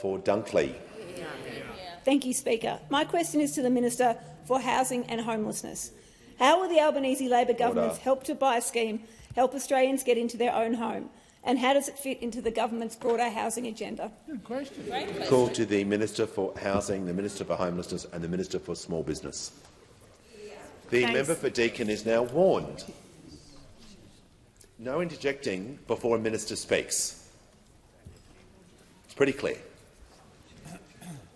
for Dunkley. Thank you, Speaker. My question is to the Minister for Housing and Homelessness. How will the Albanese Labor government's Help to Buy scheme help Australians get into their own home? And how does it fit into the government's broader housing agenda? Good question. Call to the Minister for Housing, the Minister for Homelessness and the Minister for Small Business. The member for Deakin is now warned. No interjecting before a minister speaks. It's pretty clear.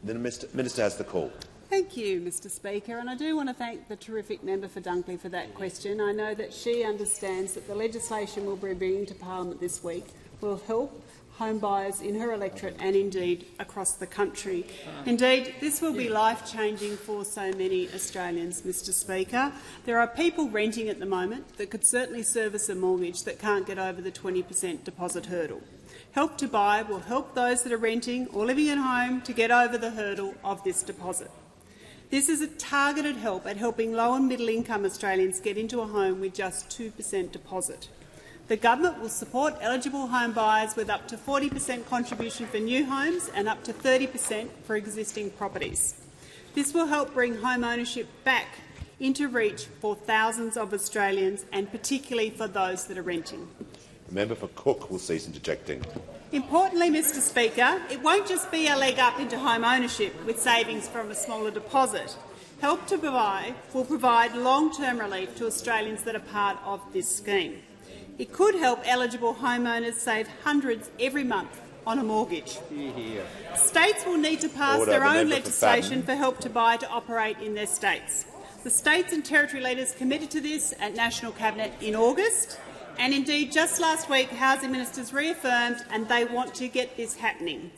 The Minister has the call. Thank you, Mr Speaker, and I do want to thank the terrific member for Dunkley for that question. I know that she understands that the legislation we'll be bringing to Parliament this week will help home buyers in her electorate and indeed across the country. Indeed, this will be life-changing for so many Australians, Mr Speaker. There are people renting at the moment that could certainly service a mortgage that can't get over the 20% deposit hurdle. Help to Buy will help those that are renting or living at home to get over the hurdle of this deposit. This is a targeted help at helping low and middle-income Australians get into a home with just 2% deposit. The government will support eligible home buyers with up to 40% contribution for new homes and up to 30% for existing properties. This will help bring home ownership back into reach for thousands of Australians, and particularly for those that are renting. The member for Cook will cease interjecting. Importantly, Mr Speaker, it won't just be a leg up into home ownership with savings from a smaller deposit. Help to Buy will provide long-term relief to Australians that are part of this scheme. It could help eligible homeowners save hundreds every month on a mortgage. States will need to pass their own legislation for Help to Buy to operate in their states. The states and territory leaders committed to this at National Cabinet in August. And indeed, just last week, housing ministers reaffirmed and they want to get this happening.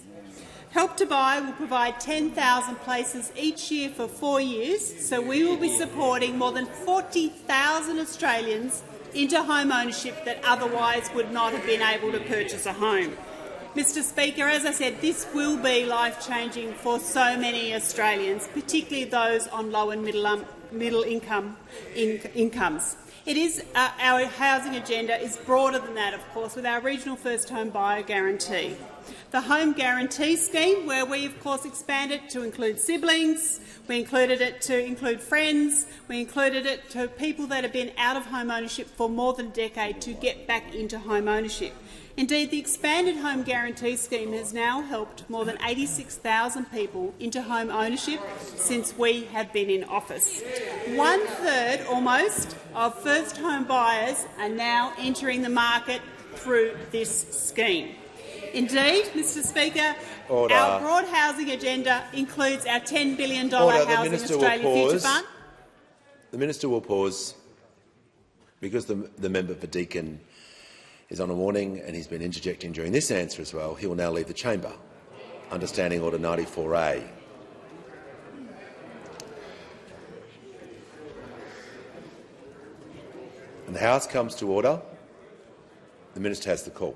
Help to Buy will provide 10,000 places each year for 4 years, so we will be supporting more than 40,000 Australians into home ownership that otherwise would not have been able to purchase a home. Mr Speaker, as I said, this will be life-changing for so many Australians, particularly those on low and middle incomes. It is our housing agenda is broader than that, of course, with our regional first home buyer guarantee. The home guarantee scheme, where we, of course, expanded to include siblings, we included it to include friends, we included it to people that have been out of home ownership for more than a decade to get back into home ownership. Indeed, the expanded home guarantee scheme has now helped more than 86,000 people into home ownership since we have been in office. 1/3 almost of first home buyers are now entering the market through this scheme. Indeed, Mr Speaker, our broad housing agenda includes our $10 billion Housing Australia Future Fund. The Minister will pause because the member for Deakin is on a warning and he's been interjecting during this answer as well. He will now leave the chamber, understanding Order 94A. And the House comes to order. The Minister has the call.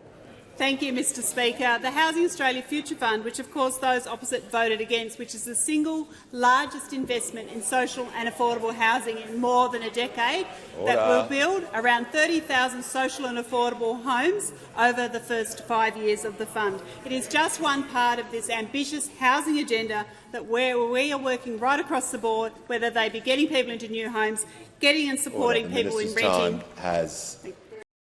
Thank you, Mr Speaker. The Housing Australia Future Fund, which of course those opposite voted against, which is the single largest investment in social and affordable housing in more than a decade, that will build around 30,000 social and affordable homes over the first 5 years of the fund. It is just one part of this ambitious housing agenda that we are working right across the board, whether they be getting people into new homes, getting and supporting people in renting. Time has